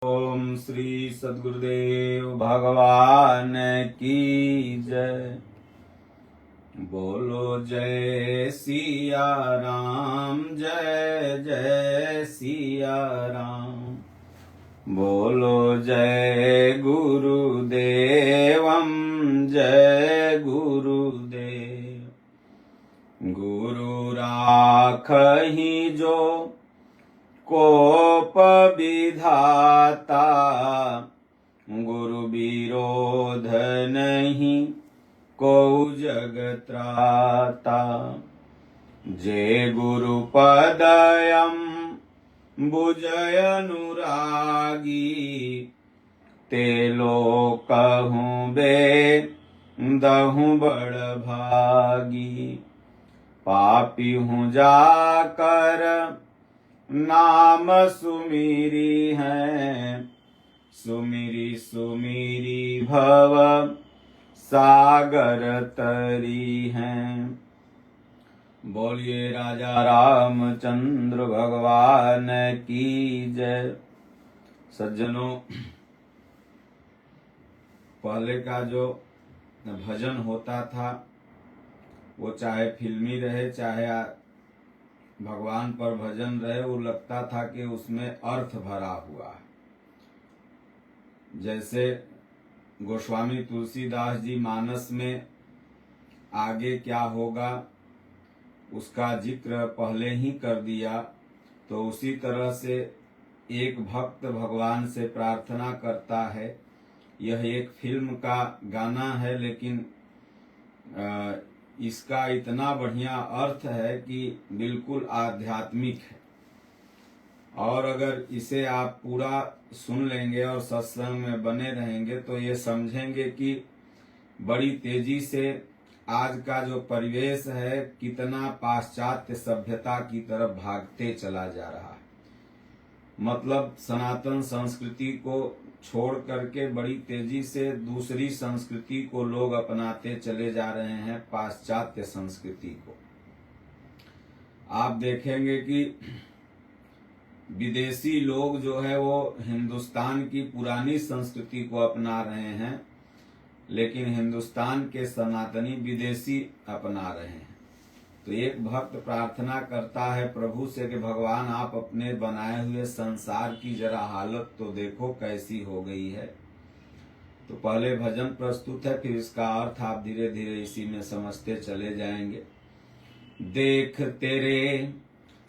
ओम श्री सद्गुरुदेव भगवान की जय। बोलो जय सिया राम, जय जय सिया राम। बोलो जय गुरुदेवम, जय गुरुदेव। गुरु राखहि जो कोप विधाता, गुरु विरोध नहीं को जगत्राता। जे गुरु पदयम बुझय अनुरागी, ते लोकहूँ बे दहूँ बड़ भागी। पापी हूँ जाकर नाम सुमिरी है, सुमिरी सुमिरी भव सागर तरी हैं। बोलिए राजा रामचंद्र भगवान की जय। सज्जनों, पहले का जो भजन होता था वो चाहे फिल्मी रहे चाहे भगवान पर भजन रहे, वो लगता था कि उसमें अर्थ भरा हुआ है। जैसे गोस्वामी तुलसीदास जी मानस में आगे क्या होगा उसका जिक्र पहले ही कर दिया, तो उसी तरह से एक भक्त भगवान से प्रार्थना करता है। यह एक फिल्म का गाना है, लेकिन इसका इतना बढ़िया अर्थ है कि बिल्कुल आध्यात्मिक है। और अगर इसे आप पूरा सुन लेंगे और सत्संग में बने रहेंगे तो ये समझेंगे कि बड़ी तेजी से आज का जो परिवेश है कितना पाश्चात्य सभ्यता की तरफ भागते चला जा रहा है। मतलब सनातन संस्कृति को छोड़ करके बड़ी तेजी से दूसरी संस्कृति को लोग अपनाते चले जा रहे हैं, पाश्चात्य संस्कृति को। आप देखेंगे कि विदेशी लोग जो है वो हिंदुस्तान की पुरानी संस्कृति को अपना रहे हैं, लेकिन हिंदुस्तान के सनातनी विदेशी अपना रहे हैं। तो एक भक्त प्रार्थना करता है प्रभु से कि भगवान आप अपने बनाए हुए संसार की जरा हालत तो देखो कैसी हो गई है। तो पहले भजन प्रस्तुत है, फिर इसका अर्थ आप धीरे धीरे इसी में समझते चले जाएंगे। देख तेरे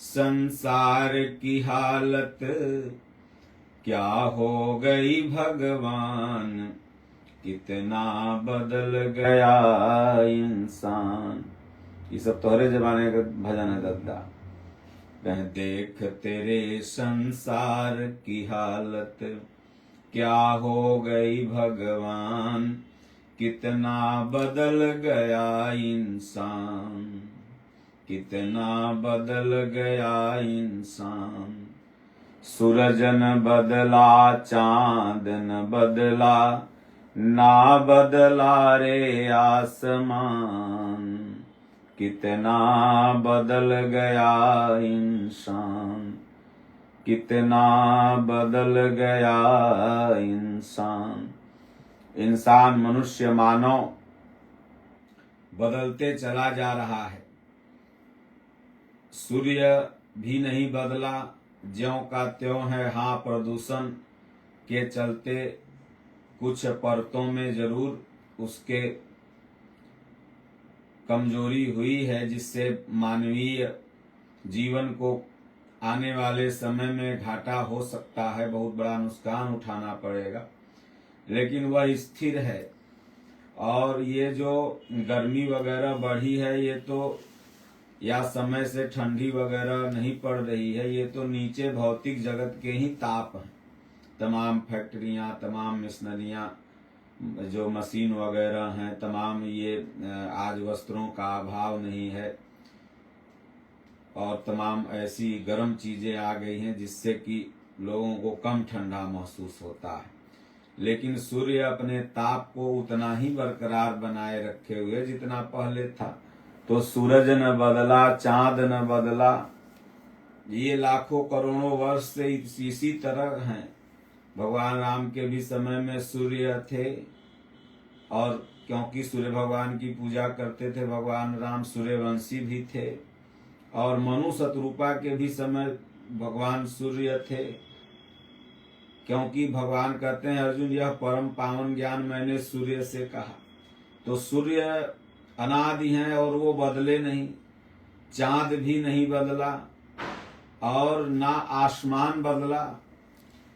संसार की हालत क्या हो गई भगवान, कितना बदल गया इंसान। ये सब तोहरे जमाने का भजन है दद्दा। कह देख तेरे संसार की हालत क्या हो गई भगवान, कितना बदल गया इंसान, कितना बदल गया इंसान। सूरज न बदला, चांद न बदला, ना बदला रे आसमान, कितना बदल गया इंसान, कितना बदल गया इंसान। इंसान, मनुष्य, मानव बदलते चला जा रहा है। सूर्य भी नहीं बदला, ज्यों का त्यों है। हाँ, प्रदूषण के चलते कुछ परतों में जरूर उसके कमजोरी हुई है, जिससे मानवीय जीवन को आने वाले समय में घाटा हो सकता है, बहुत बड़ा नुकसान उठाना पड़ेगा, लेकिन वह स्थिर है। और ये जो गर्मी वगैरह बढ़ी है, ये तो या समय से ठंडी वगैरह नहीं पड़ रही है, ये तो नीचे भौतिक जगत के ही ताप हैं। तमाम फैक्ट्रियां, तमाम मिशनरियां, जो मशीन वगैरह हैं, तमाम ये आज वस्त्रों का अभाव नहीं है और तमाम ऐसी गर्म चीजें आ गई हैं जिससे कि लोगों को कम ठंडा महसूस होता है। लेकिन सूर्य अपने ताप को उतना ही बरकरार बनाए रखे हुए जितना पहले था। तो सूरज न बदला, चांद न बदला, ये लाखों करोड़ों वर्ष से इसी तरह हैं। भगवान राम के भी समय में सूर्य थे, और क्योंकि सूर्य भगवान की पूजा करते थे, भगवान राम सूर्यवंशी भी थे। और मनु शत्रुपा के भी समय भगवान सूर्य थे, क्योंकि भगवान कहते हैं अर्जुन, यह परम पावन ज्ञान मैंने सूर्य से कहा। तो सूर्य अनादि हैं और वो बदले नहीं, चांद भी नहीं बदला और ना आसमान बदला।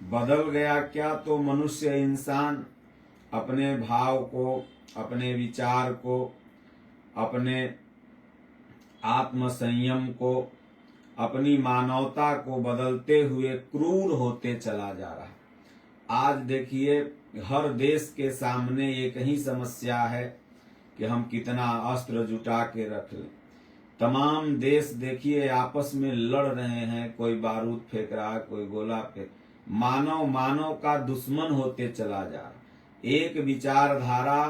बदल गया क्या? तो मनुष्य इंसान अपने भाव को, अपने विचार को, अपने आत्म संयम को, अपनी मानवता को बदलते हुए क्रूर होते चला जा रहा है। आज देखिए हर देश के सामने एक ही समस्या है कि हम कितना अस्त्र जुटा के रख लें। तमाम देश देखिए आपस में लड़ रहे हैं, कोई बारूद फेंक रहा है, कोई गोला फेंक। मानव का दुश्मन होते चला जा रहा। एक विचारधारा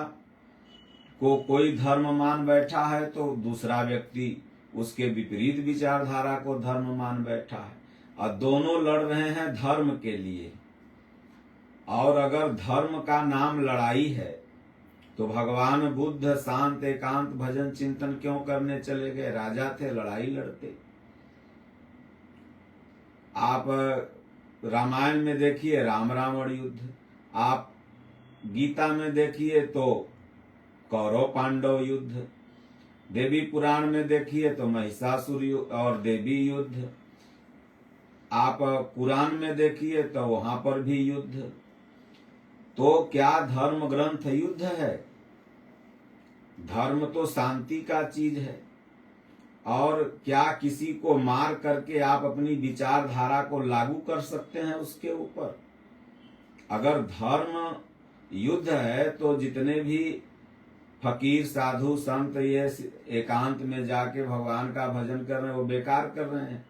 को कोई धर्म मान बैठा है तो दूसरा व्यक्ति उसके विपरीत विचारधारा को धर्म मान बैठा है, और दोनों लड़ रहे हैं धर्म के लिए। और अगर धर्म का नाम लड़ाई है तो भगवान बुद्ध शांत एकांत भजन चिंतन क्यों करने चले गए? राजा थे, लड़ाई लड़ते। आप रामायण में देखिए राम रावण युद्ध, आप गीता में देखिए तो कौरव पांडव युद्ध, देवी पुराण में देखिए तो महिषासुर और देवी युद्ध, आप पुराण में देखिए तो वहां पर भी युद्ध। तो क्या धर्म ग्रंथ युद्ध है? धर्म तो शांति का चीज है। और क्या किसी को मार करके आप अपनी विचारधारा को लागू कर सकते हैं उसके ऊपर? अगर धर्म युद्ध है तो जितने भी फकीर साधु संत ये एकांत में जाके भगवान का भजन कर रहे हैं वो बेकार कर रहे हैं।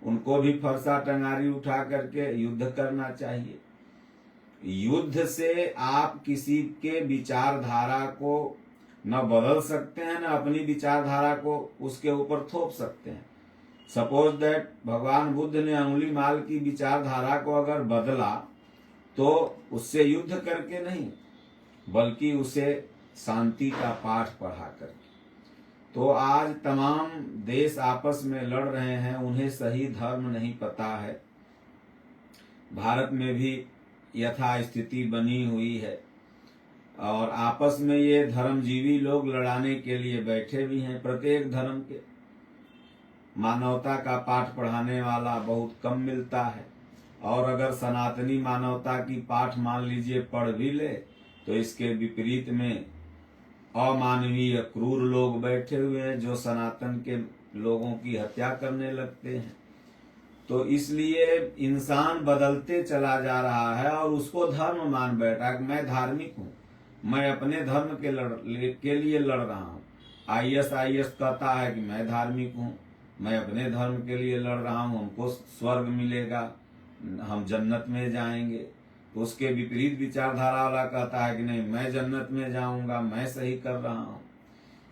उनको भी फरसा टंगारी उठा करके युद्ध करना चाहिए। युद्ध से आप किसी के विचारधारा को न बदल सकते हैं, न अपनी विचारधारा को उसके ऊपर थोप सकते हैं। सपोज दैट भगवान बुद्ध ने अंगुली माल की विचारधारा को अगर बदला तो उससे युद्ध करके नहीं, बल्कि उसे शांति का पाठ पढ़ा करके। तो आज तमाम देश आपस में लड़ रहे हैं, उन्हें सही धर्म नहीं पता है। भारत में भी यथा स्थिति बनी हुई है और आपस में ये धर्मजीवी लोग लड़ाने के लिए बैठे भी हैं। प्रत्येक धर्म के मानवता का पाठ पढ़ाने वाला बहुत कम मिलता है, और अगर सनातनी मानवता की पाठ मान लीजिए पढ़ भी ले तो इसके विपरीत में अमानवीय क्रूर लोग बैठे हुए हैं जो सनातन के लोगों की हत्या करने लगते हैं। तो इसलिए इंसान बदलते चला जा रहा है और उसको धर्म मान बैठा कि मैं धार्मिक हूँ, मैं अपने धर्म के लिए लड़ रहा हूँ। ISIS कहता है कि मैं धार्मिक हूँ, मैं अपने धर्म के लिए लड़ रहा हूँ, हमको स्वर्ग मिलेगा, हम जन्नत में जाएंगे। उसके विपरीत विचारधारा वाला कहता है कि नहीं, मैं जन्नत में जाऊंगा, मैं सही कर रहा हूँ।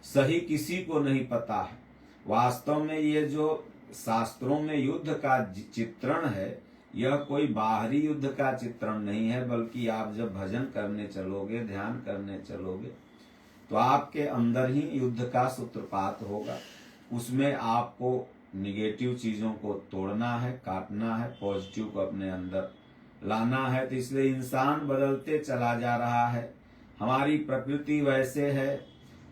सही किसी को नहीं पता है। वास्तव में ये जो शास्त्रों में युद्ध का चित्रण है, यह कोई बाहरी युद्ध का चित्रण नहीं है, बल्कि आप जब भजन करने चलोगे, ध्यान करने चलोगे, तो आपके अंदर ही युद्ध का सूत्रपात होगा। उसमें आपको निगेटिव चीजों को तोड़ना है, काटना है, पॉजिटिव को अपने अंदर लाना है। तो इसलिए इंसान बदलते चला जा रहा है। हमारी प्रकृति वैसे है,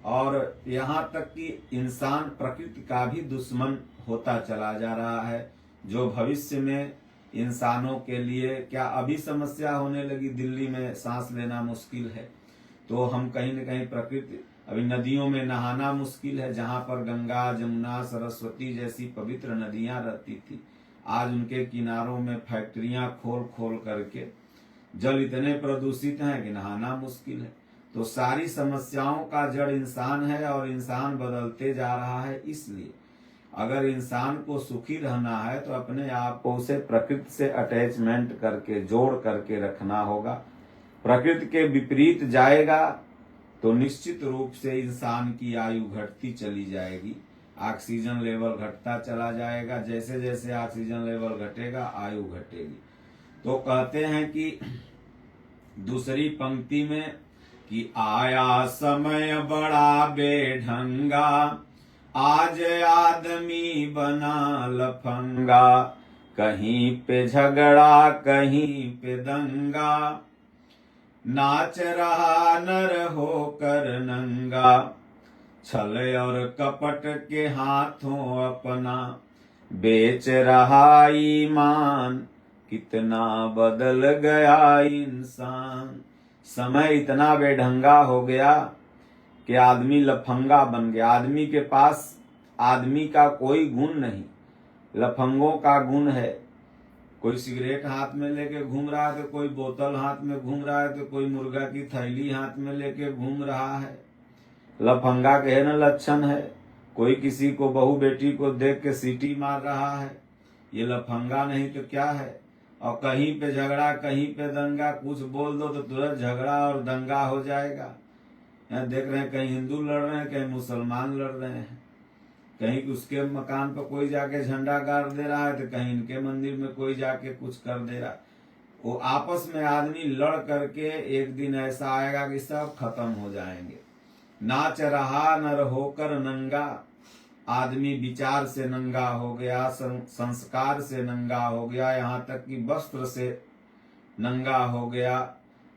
और यहाँ तक कि इंसान प्रकृति का भी दुश्मन होता चला जा रहा है, जो भविष्य में इंसानों के लिए क्या अभी समस्या होने लगी। दिल्ली में सांस लेना मुश्किल है, तो हम कहीं न कहीं प्रकृति, अभी नदियों में नहाना मुश्किल है। जहाँ पर गंगा, जमुना, सरस्वती जैसी पवित्र नदियां रहती थी, आज उनके किनारों में फैक्ट्रियां खोल खोल करके जल इतने प्रदूषित हैं कि नहाना मुश्किल है। तो सारी समस्याओं का जड़ इंसान है, और इंसान बदलते जा रहा है। इसलिए अगर इंसान को सुखी रहना है तो अपने आप को उसे प्रकृति से अटैचमेंट करके, जोड़ करके रखना होगा। प्रकृति के विपरीत जाएगा तो निश्चित रूप से इंसान की आयु घटती चली जाएगी, ऑक्सीजन लेवल घटता चला जाएगा। जैसे जैसे ऑक्सीजन लेवल घटेगा, आयु घटेगी। तो कहते हैं कि दूसरी पंक्ति में कि आया समय बड़ा बेढंगा, आज आदमी बना लफंगा, कहीं पे झगड़ा कहीं पे दंगा, नाच रहा नर होकर नंगा, छल और कपट के हाथों अपना, बेच रहा ईमान, कितना बदल गया इंसान। समय इतना बेढंगा हो गया कि आदमी लफंगा बन गया। आदमी के पास आदमी का कोई गुण नहीं, लफंगों का गुण है। कोई सिगरेट हाथ में लेके घूम रहा है तो कोई बोतल हाथ में घूम रहा है तो कोई मुर्गा की थैली हाथ में लेके घूम रहा है। लफंगा के न लक्षण है। कोई किसी को बहू बेटी को देख के सीटी मार रहा है, ये लफंगा नहीं तो क्या है। और कहीं पे झगड़ा कहीं पे दंगा, कुछ बोल दो तो तुरंत झगड़ा और दंगा हो जाएगा। यहाँ देख रहे हैं कहीं हिंदू लड़ रहे हैं, कहीं मुसलमान लड़ रहे हैं, कहीं उसके मकान पर कोई जाके झंडा गाड़ दे रहा है तो कहीं इनके मंदिर में कोई जाके कुछ कर दे रहा है। वो आपस में आदमी लड़ करके एक दिन ऐसा आएगा कि सब खत्म हो जाएंगे। नाच रहा नर होकर नंगा, आदमी विचार से नंगा हो गया, संस्कार से नंगा हो गया, यहाँ तक कि वस्त्र से नंगा हो गया।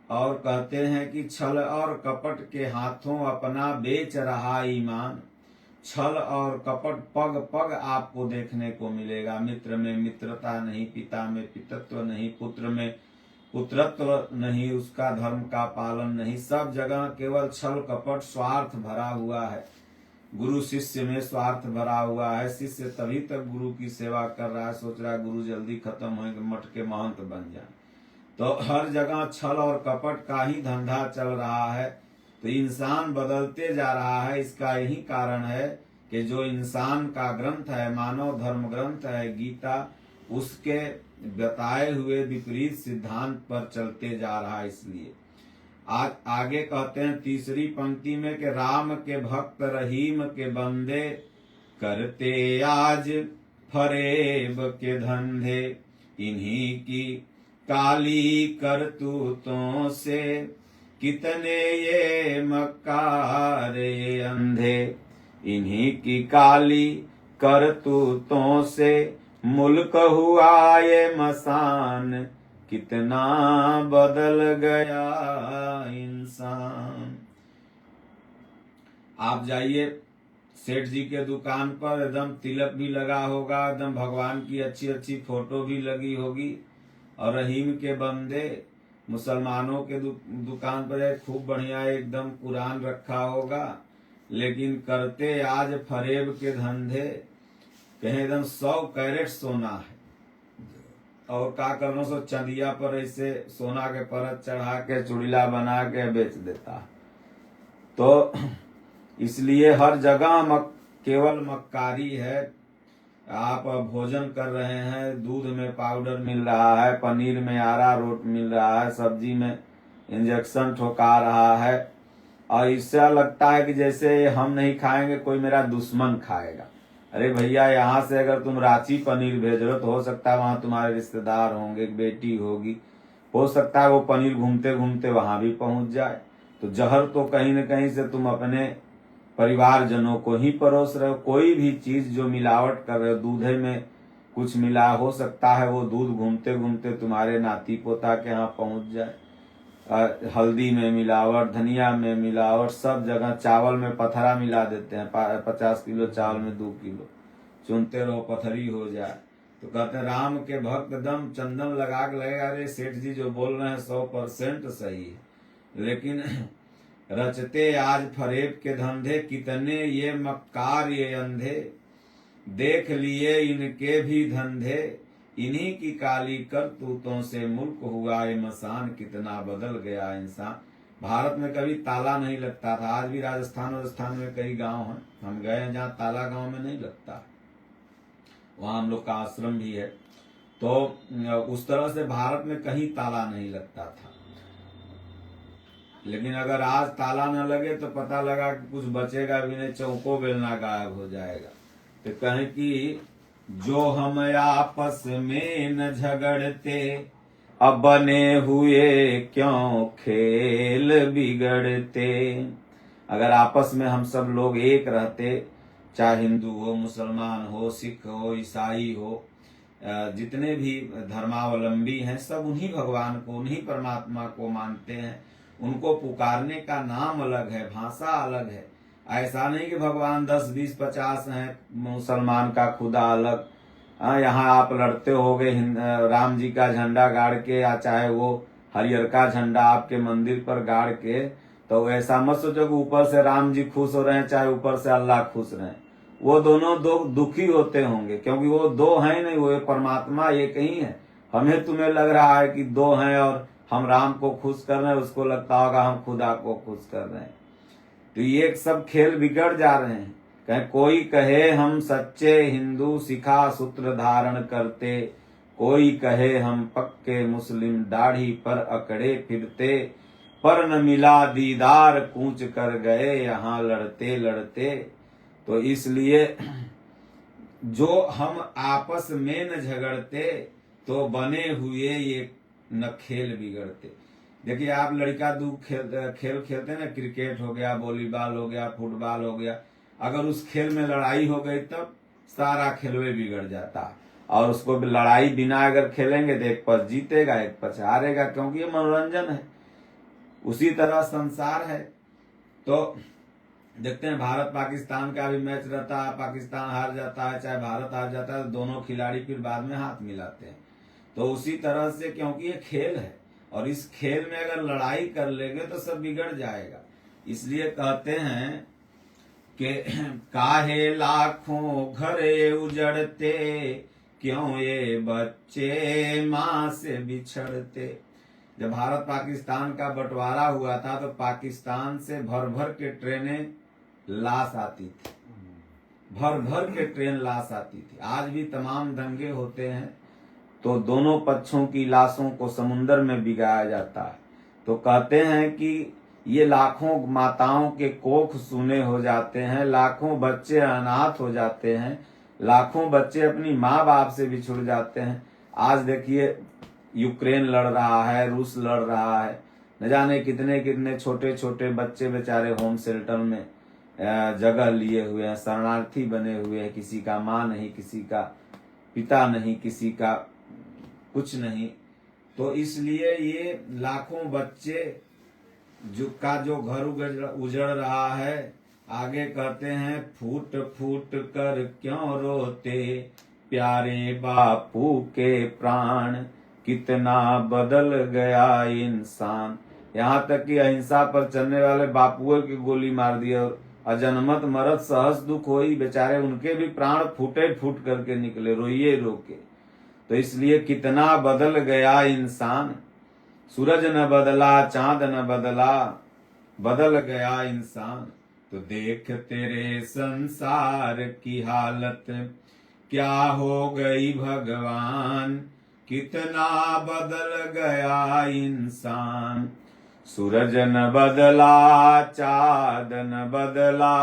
और कहते हैं कि छल और कपट के हाथों अपना बेच रहा ईमान। छल और कपट पग पग आपको देखने को मिलेगा। मित्र में मित्रता नहीं, पिता में पितत्व नहीं, पुत्र में पुत्रत्व नहीं, उसका धर्म का पालन नहीं, सब जगह केवल छल कपट स्वार्थ भरा हुआ है। गुरु शिष्य में स्वार्थ भरा हुआ है। शिष्य तभी तक गुरु की सेवा कर रहा है, सोच रहा है गुरु जल्दी खत्म होंगे, मठ के महंत बन जाए। तो हर जगह छल और कपट का ही धंधा चल रहा है। तो इंसान बदलते जा रहा है। इसका यही कारण है कि जो इंसान का ग्रंथ है, मानव धर्म ग्रंथ है गीता, उसके बताए हुए विपरीत सिद्धांत पर चलते जा रहा है। इसलिए आज आगे कहते हैं तीसरी पंक्ति में कि राम के भक्त रहीम के बंदे, करते आज फरेब के धंधे, इन्हीं की काली करतूतों से, कितने ये मक्कार ये अंधे। इन्हीं की काली करतूतों से मुल्क हुआ ये मसान, कितना बदल गया इंसान। आप जाइए सेठ जी के दुकान पर, एकदम तिलक भी लगा होगा, एकदम भगवान की अच्छी अच्छी फोटो भी लगी होगी, और रहीम के बंदे मुसलमानों के दुकान पर खूब बढ़िया एकदम कुरान रखा होगा, लेकिन करते आज फरेब के धंधे। कहीं एकदम 100 कैरेट सोना है और का करना सो चंदिया पर ऐसे सोना के परत चढ़ा के चुड़ीला बना के बेच देता। तो इसलिए हर जगह केवल मक्कारी है। आप भोजन कर रहे हैं, दूध में पाउडर मिल रहा है, पनीर में अरारोट मिल रहा है, सब्जी में इंजेक्शन ठोका रहा है, और इससे लगता है कि जैसे हम नहीं खाएंगे कोई मेरा दुश्मन खाएगा। अरे भैया, यहाँ से अगर तुम रांची पनीर भेज रहे हो तो हो सकता है वहां तुम्हारे रिश्तेदार होंगे, बेटी होगी, हो सकता है वो पनीर घूमते घूमते वहां भी पहुंच जाए। तो जहर तो कहीं न कहीं से तुम अपने परिवारजनों को ही परोस रहे हो। कोई भी चीज जो मिलावट कर रहे हो, दूधे में कुछ मिला, हो सकता है वो दूध घूमते घूमते तुम्हारे नाती पोता के यहाँ पहुंच जाए। हल्दी में मिलावट, धनिया में मिलावट, सब जगह। चावल में पथरा मिला देते हैं, 50 किलो चावल में 2 किलो, चुनते रहो पथरी हो जाए। तो कहते हैं राम के भक्त दम चंदन लगा के लगेगा। अरे सेठ जी जो बोल रहे हैं 100% सही है, लेकिन रचते आज फरेब के धंधे, कितने ये मक्कार ये अंधे, देख लिए इनके भी धंधे, इन्हीं की काली करतूतों से मुल्क हुआ ये मसान, कितना बदल गया इंसान। भारत में कभी ताला नहीं लगता था, आज भी राजस्थान में कई गांव हैं, हम गए हैं जहाँ ताला गांव में नहीं लगता, वहां हम लोग का आश्रम भी है। तो उस तरह से भारत में कहीं ताला नहीं लगता था। लेकिन अगर आज ताला न लगे तो पता लगा कि कुछ बचेगा भी नहीं, चौको बेलना गायब हो जाएगा। तो कहें कि जो हम आपस में न झगड़ते, अब बने हुए क्यों खेल बिगड़ते। अगर आपस में हम सब लोग एक रहते, चाहे हिंदू हो, मुसलमान हो, सिख हो, ईसाई हो, जितने भी धर्मावलंबी हैं, सब उन्हीं भगवान को, उन्हीं परमात्मा को मानते हैं। उनको पुकारने का नाम अलग है, भाषा अलग है। ऐसा नहीं कि भगवान 10, 20, 50 हैं, मुसलमान का खुदा अलग। यहाँ आप लड़ते होगे राम जी का झंडा गाड़ के, या चाहे वो हरियर का झंडा आपके मंदिर पर गाड़ के, तो ऐसा मत सोचो कि ऊपर से राम जी खुश हो रहे हैं, चाहे ऊपर से अल्लाह खुश रहे हैं। वो दोनों दो दुखी होते होंगे, क्योंकि वो दो हैं नहीं, वो परमात्मा एक ही है। हमें तुम्हें लग रहा है कि दो हैं और हम राम को खुश कर रहे हैं, उसको लगता होगा हम खुदा को खुश कर रहे हैं। तो ये सब खेल बिगड़ जा रहे हैं। कहे कोई कहे हम सच्चे हिंदू सिखा सूत्र धारण करते, कोई कहे हम पक्के मुस्लिम दाढ़ी पर अकड़े फिरते, पर न मिला दीदार कूच कर गए यहाँ लड़ते लड़ते। तो इसलिए जो हम आपस में न झगड़ते, तो बने हुए ये न खेल बिगड़ते। देखिए आप लड़का दू खेल खेलते हैं ना, क्रिकेट हो गया, वॉलीबॉल हो गया, फुटबॉल हो गया, अगर उस खेल में लड़ाई हो गई तब सारा खेलवे बिगड़ जाता है। और उसको लड़ाई बिना अगर खेलेंगे तो एक पक्ष जीतेगा, एक पक्ष हारेगा, क्योंकि ये मनोरंजन है। उसी तरह संसार है। तो देखते हैं भारत पाकिस्तान का भी मैच रहता है, पाकिस्तान हार जाता है, चाहे भारत हार जाता है, तो दोनों खिलाड़ी फिर बाद में हाथ मिलाते हैं। तो उसी तरह से, क्योंकि ये खेल है और इस खेल में अगर लड़ाई कर लेंगे तो सब बिगड़ जाएगा। इसलिए कहते हैं कि काहे लाखों घरे उजड़ते, क्यों ये बच्चे माँ से बिछड़ते। जब भारत पाकिस्तान का बंटवारा हुआ था तो पाकिस्तान से भर भर के ट्रेनें लाश आती थी, भर भर के ट्रेन लाश आती थी। आज भी तमाम दंगे होते हैं तो दोनों पक्षों की लाशों को समुन्द्र में भिगाया जाता है। तो कहते हैं कि ये लाखों माताओं के कोख सूने हो जाते हैं, लाखों बच्चे अनाथ हो जाते हैं, लाखों बच्चे अपनी माँ बाप से बिछुड़ जाते हैं। आज देखिए यूक्रेन लड़ रहा है, रूस लड़ रहा है, न जाने कितने कितने छोटे छोटे बच्चे बेचारे होम शेल्टर में जगह लिए हुए हैं, शरणार्थी बने हुए हैं। किसी का माँ नहीं, किसी का पिता नहीं, किसी का कुछ नहीं। तो इसलिए ये लाखों बच्चे जो घर उजड़ रहा है, आगे कहते हैं फूट फूट कर क्यों रोते, प्यारे बापू के प्राण कितना बदल गया इंसान। यहाँ तक कि अहिंसा पर चलने वाले बापुओं की गोली मार दी और अजन्मत मरत सहस दुख होई, बेचारे उनके भी प्राण फूटे फूट करके निकले, रोइए रोके। तो इसलिए कितना बदल गया इंसान, सूरज न बदला, चांद न बदला, बदल गया इंसान। तो देख तेरे संसार की हालत क्या हो गई भगवान, कितना बदल गया इंसान। सूरज न बदला, चांद न बदला,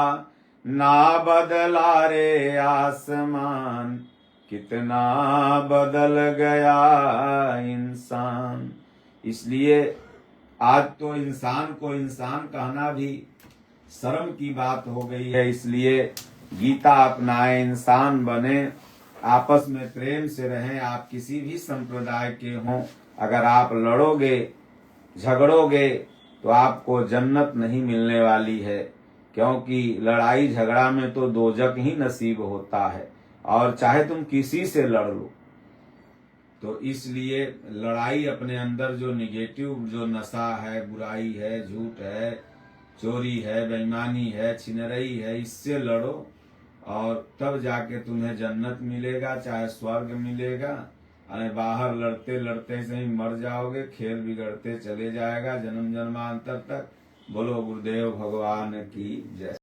ना बदला रे आसमान, कितना बदल गया इंसान। इसलिए आज तो इंसान को इंसान कहना भी शर्म की बात हो गई है। इसलिए गीता अपनाएं, इंसान बने, आपस में प्रेम से रहें। आप किसी भी संप्रदाय के हों, अगर आप लड़ोगे झगड़ोगे तो आपको जन्नत नहीं मिलने वाली है, क्योंकि लड़ाई झगड़ा में तो दोजक ही नसीब होता है। और चाहे तुम किसी से लड़ लो, तो इसलिए लड़ाई अपने अंदर जो निगेटिव, जो नशा है, बुराई है, झूठ है, चोरी है, बेईमानी है, छिनरई है, इससे लड़ो और तब जाके तुम्हें जन्नत मिलेगा, चाहे स्वर्ग मिलेगा। अरे बाहर लड़ते लड़ते से ही मर जाओगे, खेल बिगड़ते चले जाएगा जन्म जन्मांतर तक। बोलो गुरुदेव भगवान की जय।